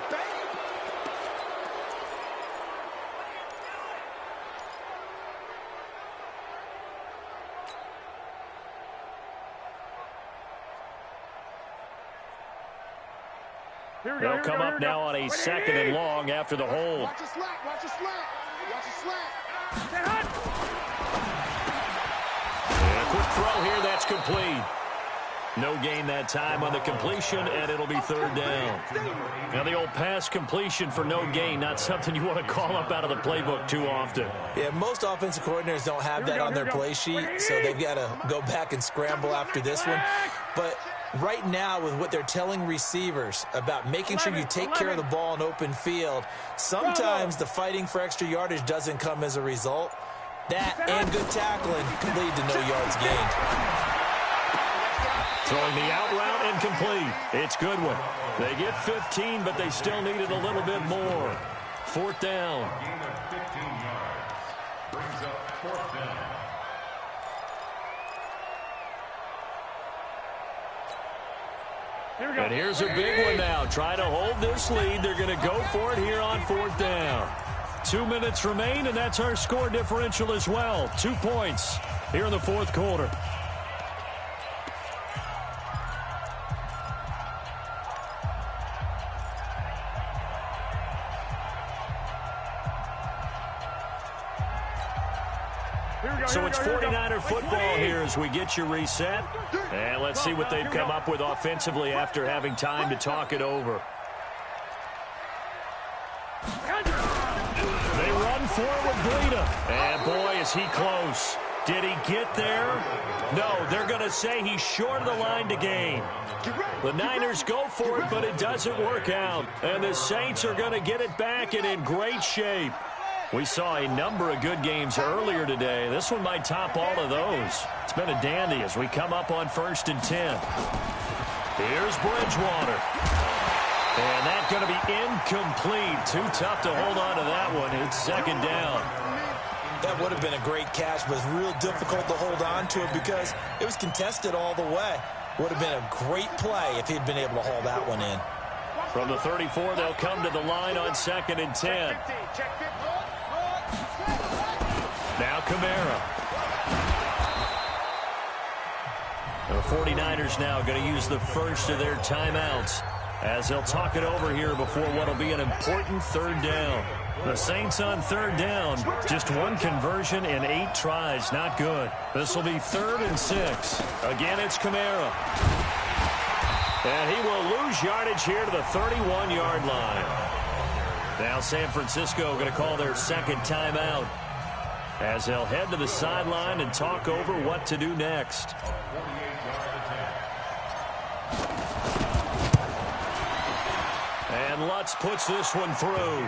They'll come up now on a second and long after the hold. Watch the slant, watch the slant, watch the slant. And a quick throw here, that's complete. No gain that time on the completion, and it'll be third down. Now the old pass completion for no gain, not something you want to call up out of the playbook too often. Yeah, most offensive coordinators don't have that on their play sheet, so they've got to go back and scramble after this one. But right now, with what they're telling receivers about making sure you take care of the ball in open field, sometimes the fighting for extra yardage doesn't come as a result. That and good tackling could lead to no yards gained. Throwing the out route and complete. It's Goodwin. They get 15, but they still needed a little bit more. Fourth down. Gain of 15 yards. Brings up fourth down. And here's a big one now. Trying to hold this lead. They're going to go for it here on fourth down. 2 minutes remain, and that's our score differential as well. 2 points here in the fourth quarter. So it's 49er football here as we get you reset. And let's see what they've come up with offensively after having time to talk it over. They run forward, Breida. And boy, is he close. Did he get there? No, they're going to say he's short of the line to gain. The Niners go for it, but it doesn't work out. And the Saints are going to get it back and in great shape. We saw a number of good games earlier today. This one might top all of those. It's been a dandy as we come up on 1st and 10. Here's Bridgewater. And that's going to be incomplete. Too tough to hold on to that one. It's second down. That would have been a great catch, but it was real difficult to hold on to it because it was contested all the way. Would have been a great play if he'd been able to hold that one in. From the 34, they'll come to the line on 2nd and 10. Now Kamara. The 49ers now going to use the first of their timeouts as they'll talk it over here before what will be an important third down. The Saints on third down, just one conversion in 8 tries. Not good. This will be 3rd and 6. Again, it's Kamara. And he will lose yardage here to the 31-yard line. Now San Francisco going to call their second timeout as they'll head to the sideline and talk over what to do next. And Lutz puts this one through.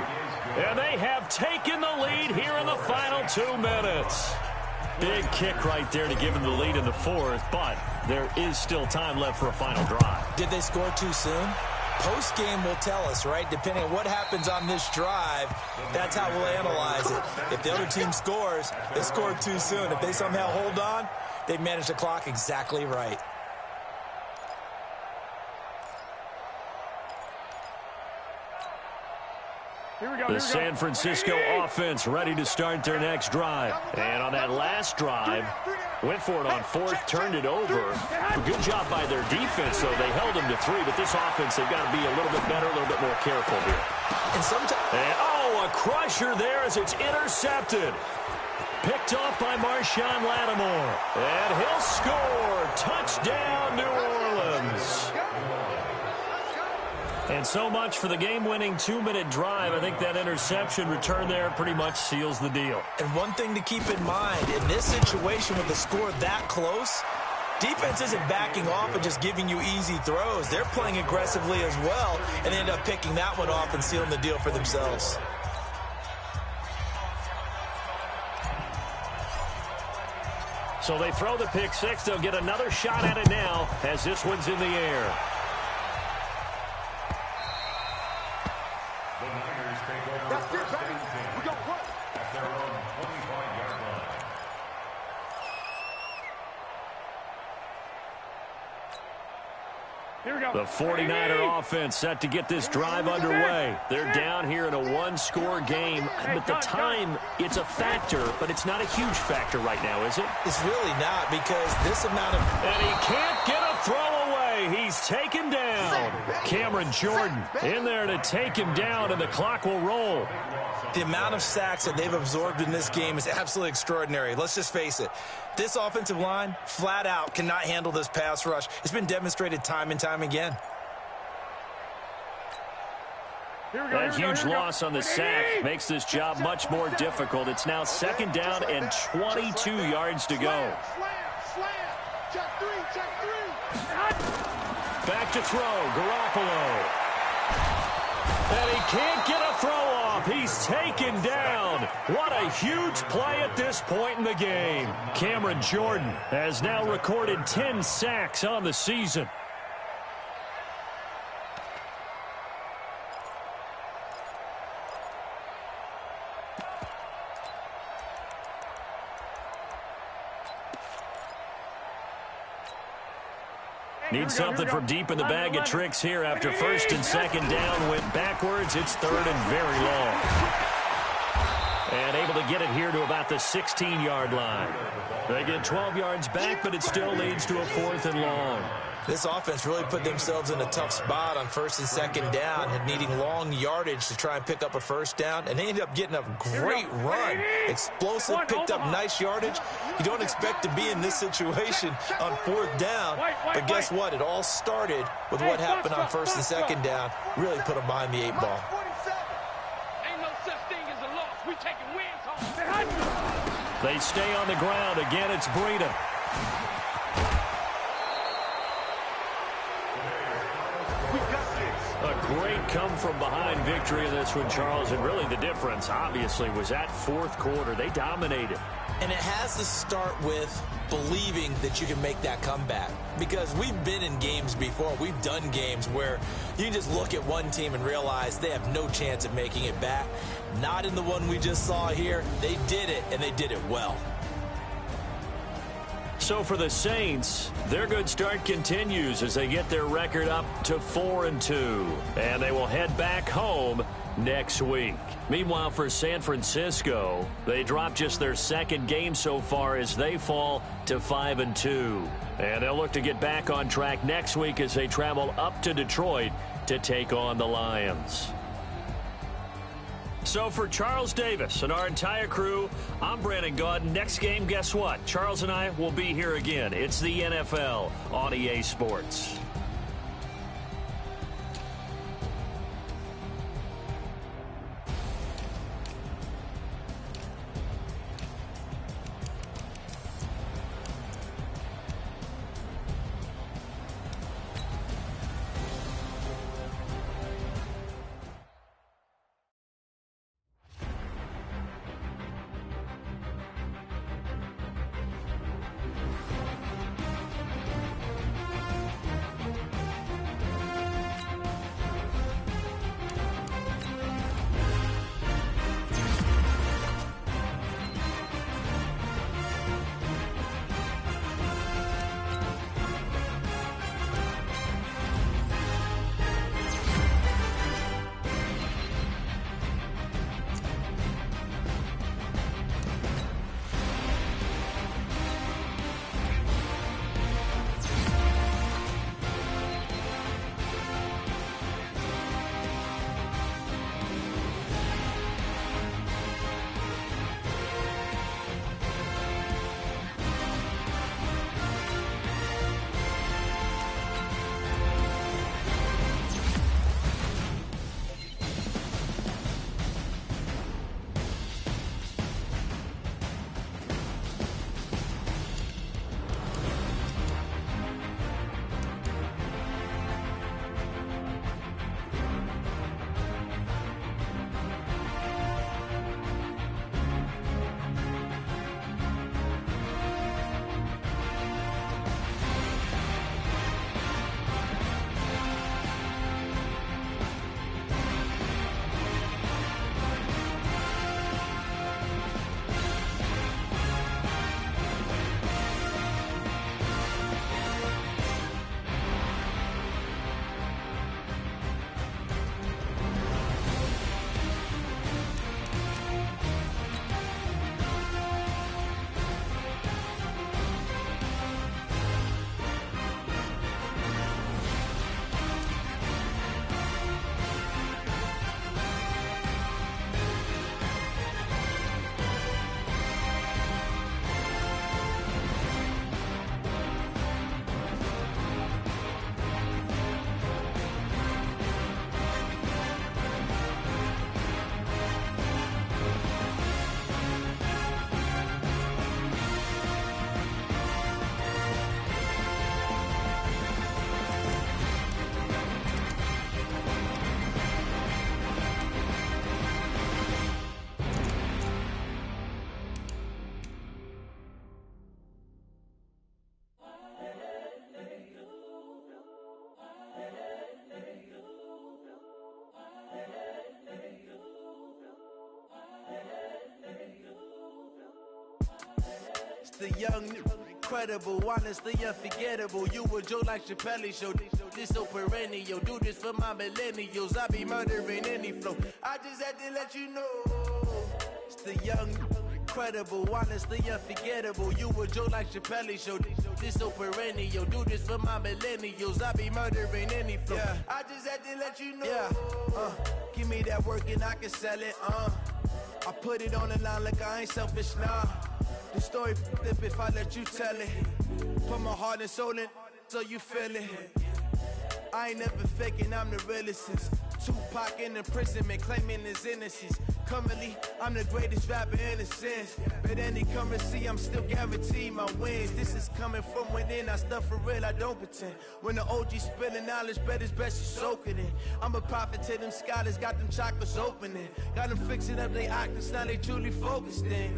And they have taken the lead here in the final 2 minutes. Big kick right there to give them the lead in the fourth, but there is still time left for a final drive. Did they score too soon? Post-game will tell us, right? Depending on what happens on this drive, that's how we'll analyze it. If the other team scores, they scored too soon. If they somehow hold on, they managed the clock exactly right. The San Francisco offense ready to start their next drive. And on that last drive, went for it on fourth, turned it over. A good job by their defense, though. They held them to 3, but this offense, they've got to be a little bit better, a little bit more careful here. And a crusher there as it's intercepted. Picked off by Marshawn Lattimore. And he'll score. Touchdown, New Orleans. And so much for the game-winning 2-minute drive. I think that interception return there pretty much seals the deal. And one thing to keep in mind, in this situation with the score that close, defense isn't backing off and just giving you easy throws. They're playing aggressively as well, and they end up picking that one off and sealing the deal for themselves. So they throw the pick six. They'll get another shot at it now as this one's in the air. That's it, baby. We got work. At their own 25-yard line. Here we go. The 49er offense set to get this drive underway. They're down here in a one-score game, but the time, it's a factor, but it's not a huge factor right now, is it? It's really not, because this amount of... And he can't get a throw away. He's taken down. Cameron Jordan in there to take him down, and the clock will roll. The amount of sacks that they've absorbed in this game is absolutely extraordinary. Let's just face it. This offensive line, flat out, cannot handle this pass rush. It's been demonstrated time and time again. That huge loss on the sack makes this job much more difficult. It's now second down and 22 yards to go. Back to throw, Garoppolo. And he can't get a throw off. He's taken down. What a huge play at this point in the game. Cameron Jordan has now recorded 10 sacks on the season. Need something from deep in the bag of tricks here after first and second down went backwards. It's third and very long. And able to get it here to about the 16-yard line. They get 12 yards back, but it still leads to a fourth and long. This offense really put themselves in a tough spot on first and second down and needing long yardage to try and pick up a first down. And they ended up getting a great run. Explosive, picked up nice yardage. You don't expect to be in this situation on fourth down. But guess what? It all started with what happened on first and second down. Really put them behind the 8 ball. Ain't no such thing as a loss. We taking wins home. They stay on the ground. Again, it's Breida. A great come-from-behind victory in this one, Charles, and really the difference, obviously, was that fourth quarter. They dominated. And it has to start with believing that you can make that comeback. Because we've been in games before. We've done games where you can just look at one team and realize they have no chance of making it back. Not in the one we just saw here. They did it, and they did it well. So for the Saints, their good start continues as they get their record up to 4-2. And they will head back home next week. Meanwhile, for San Francisco, they drop just their second game so far as they fall to 5-2. And they'll look to get back on track next week as they travel up to Detroit to take on the Lions. So for Charles Davis and our entire crew, I'm Brandon Gaudin. Next game, guess what? Charles and I will be here again. It's the NFL on EA Sports. the young, incredible, honestly unforgettable. You a joke like Chappelle Show. This so perennial. Do this for my millennials. I be murdering any flow. I just had to let you know. It's the young, incredible, honestly unforgettable. You a joke like Chappelle Show. This so perennial. Do this for my millennials. I be murdering any flow. Yeah. I just had to let you know. Yeah. Give me that work and I can sell it. I put it on the line like I ain't selfish, nah. The story flip if I let you tell it. Put my heart and soul in so you feel it. I ain't never faking, I'm the realest since Tupac in imprisonment, claiming his innocence. Currently, I'm the greatest rapper in a sense. But any currency, I'm still guaranteed my wins. This is coming from within, I stuff for real, I don't pretend. When the OG spilling knowledge, bet it's best you soak it in. I'm a prophet to them scholars, got them chakras opening. Got them fixing up their octaves, now they truly focused in.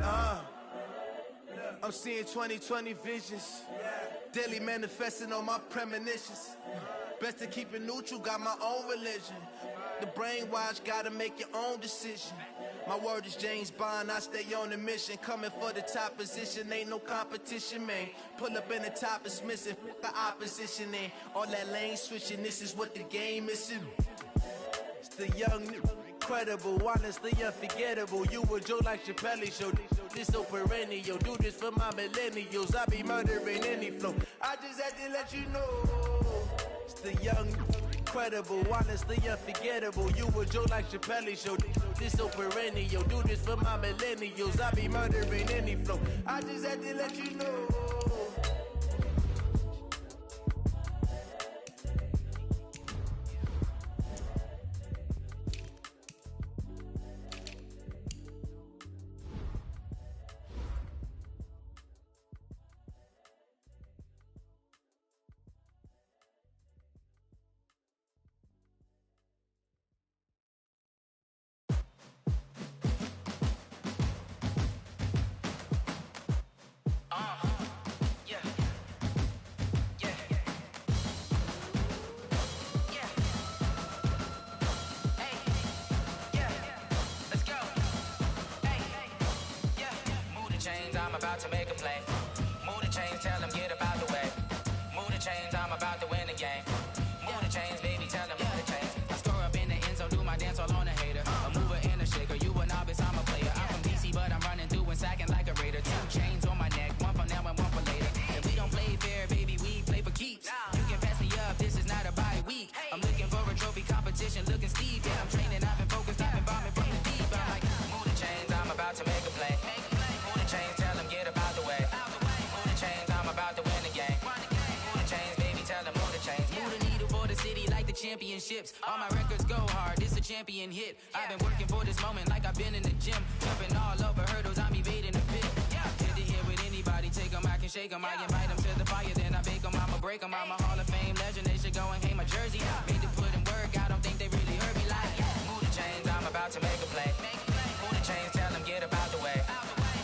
I'm seeing 2020 visions. Daily manifesting on my premonitions. Best to keep it neutral, got my own religion. The brainwash, gotta make your own decision. My word is James Bond, I stay on the mission. Coming for the top position, ain't no competition, man. Pull up in the top is missing, the opposition in. All that lane switching, this is what the game is. It's the young, incredible, honestly unforgettable. You a joke like Chappelle Show. This so perennial. Do this for my millennials. I be murdering any flow. I just had to let you know. It's the young, incredible, honestly unforgettable. You a joke like Chappelle Show. This so perennial. Do this for my millennials. I be murdering any flow. I just had to let you know. To make a play. Move the chains, tell them get up out the way. Move the chains, I'm about to win the game. Move the chains, baby, tell them move the chains. I score up in the end zone, do my dance all on a hater. A mover and a shaker, you a novice, I'm a player. I'm from DC, but I'm running through and sacking like a raider. 2 chains on my neck, one for now and one for later. And we don't play fair, baby, we play for keeps. You can pass me up, this is not a bye week. I'm looking for a trophy competition, looking steep. Yeah, I'm training, I've been focused, I've been bombing from the deep. I'm like, move the chains, I'm about to make a play. Move the chains, tell them get up out the way. Move the chains, I'm about to win the game. Move the chains, baby, tell them move the chains. Move the needle for the city like the championships. All my records go hard, this a champion hit. I've been working for this moment like I've been in the gym. Jumping all over hurdles, I'm evading the pit. Hit to hit with anybody, take them, I can shake them. I invite them to the fire, then I bake them, I'ma break them. I'm a Hall of Fame legend, they should go and hang my jersey. Made to put in work, I don't think they really heard me like. Move the chains, I'm about to make a play. Move the chains, tell them get up out the way.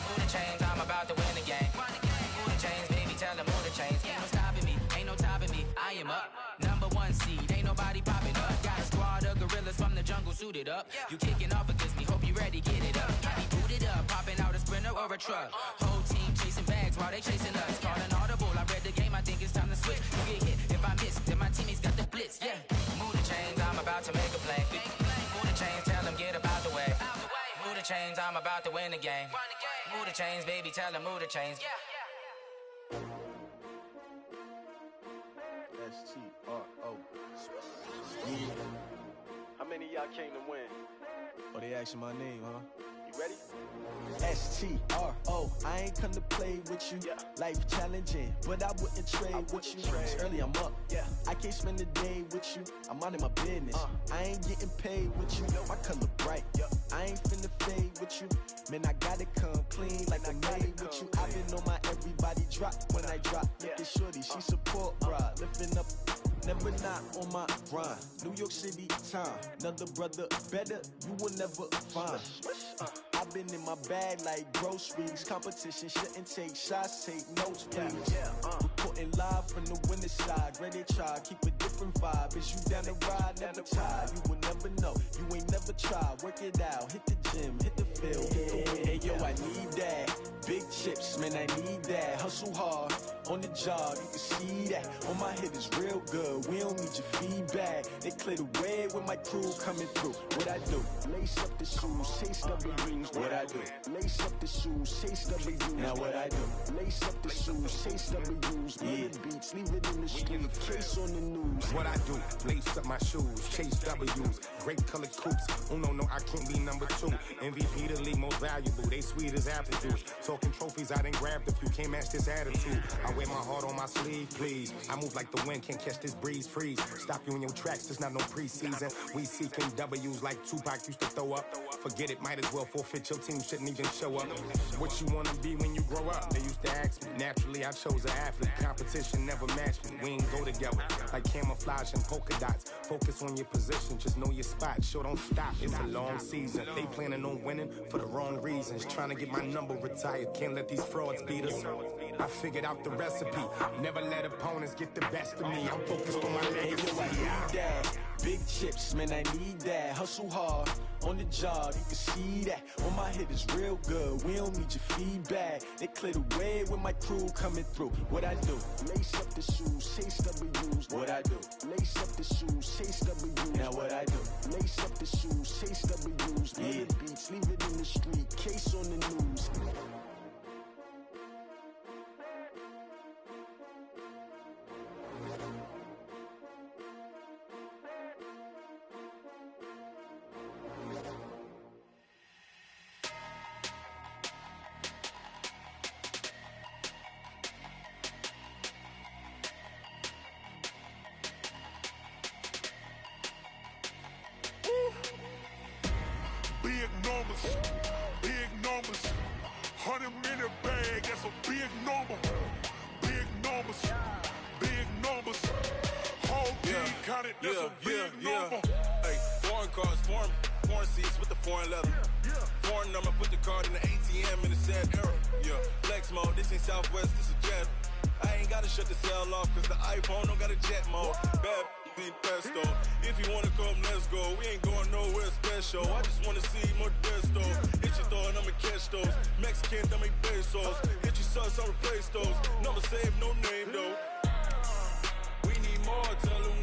Move the chains, I'm about to win the game. Move the chains, baby, tell them move the chains. Ain't no stopping me, ain't no topping me. I am up, #1 seed, ain't nobody popping up. Got a squad of gorillas from the jungle suited up. You kicking off against me, hope you ready, get it up. I be booted up, popping out a Sprinter or a truck. Whole team chasing bags while they chasing us. Call an audible, I read the game, I think it's time to switch. You get hit, if I miss, then my teammates got the blitz, yeah. Move the chains, I'm about to make a play. Move the chains, tell them get up out the way. Move the chains, I'm about to win the game. Move the chains, baby, tell them move the chains. S-T-R-O. How many of y'all came to win? Oh, they asking my name, huh? You ready? S-T-R-O. I ain't come to play with you. Life challenging, but I wouldn't trade with you. It's early, I'm up. I can't spend the day with you. I'm out of my business. I ain't getting paid with you. My color bright. I ain't finna fade with you. Man, I gotta come clean like I made with you. I've been on my everybody drop when I drop. Look at shorty, she support, bruh. Lifting up, never not on my grind. New York City time, another brother better, you will never find. I've been in my bag like groceries. Competition shouldn't take shots, take notes, please. Reporting live from the winter side. Ready to try, keep a different different vibe. Is you down to ride? Never tired. You will never know. You ain't never tried. Work it out. Hit the gym. Hit the field. Hey, yo, I need that. Big chips, man, I need that. Hustle hard on the job. You can see that. On my head is real good. We don't need your feedback. They clear the way with my crew coming through. What I do? Lace up the shoes, chase W's. What I do? Lace up the shoes, chase W's. Now what I do? Lace up the shoes, chase W's. Yeah, beats, leave it in the street, case on the news. What I do? Lace up my shoes, chase W's. Great colored coops. Oh no, I can't be number 2. MVP the league most valuable. They sweet as apple juice. Talking trophies, I done grabbed a few. Can't match this attitude. I wear my heart on my sleeve, please. I move like the wind, can't catch this breeze. Freeze. Stop you in your tracks. There's not no preseason. We seeking W's like Tupac used to throw up. Forget it, might as well forfeit. Your team shouldn't even show up. What you wanna be when you grow up? They used to ask me. Naturally, I chose an athlete. Competition never matched me. We ain't go together like camouflage and polka dots. Focus on your position, just know your spot. Sure, don't stop. It's a long season. They planning on winning for the wrong reasons. Trying to get my number retired. Can't let these frauds beat us. I figured out the recipe. Never let opponents get the best of me. I'm focused on my legacy. I need that. Big chips, man, I need that. Hustle hard on the job, you can see that. On my head is real good. We don't need your feedback. They clear the way with my crew coming through. What I do? Lace up the shoes, chase W's. What I do? Lace up the shoes, chase W's. Now what I do? Lace up the shoes, chase W's. Yeah, beats, leave it in the street, case on the news. Big numbers, 100-minute bag, that's a big number. Big numbers, whole team counted, that's a big number. Hey, foreign cars, foreign seats with the foreign leather. Foreign number, put the card in the ATM in the sad era. Yeah, flex mode, this ain't Southwest, this a jet. I ain't gotta shut the cell off, cause the iPhone don't got a jet mode. Bad ain't pesto. If you wanna come, let's go. We ain't going nowhere special. I just wanna see Modesto. Hit your thought, I'ma catch those. Mexican, dame pesos. Hit your sus, I'll replace those. Number saved, no name though. We need more, tell them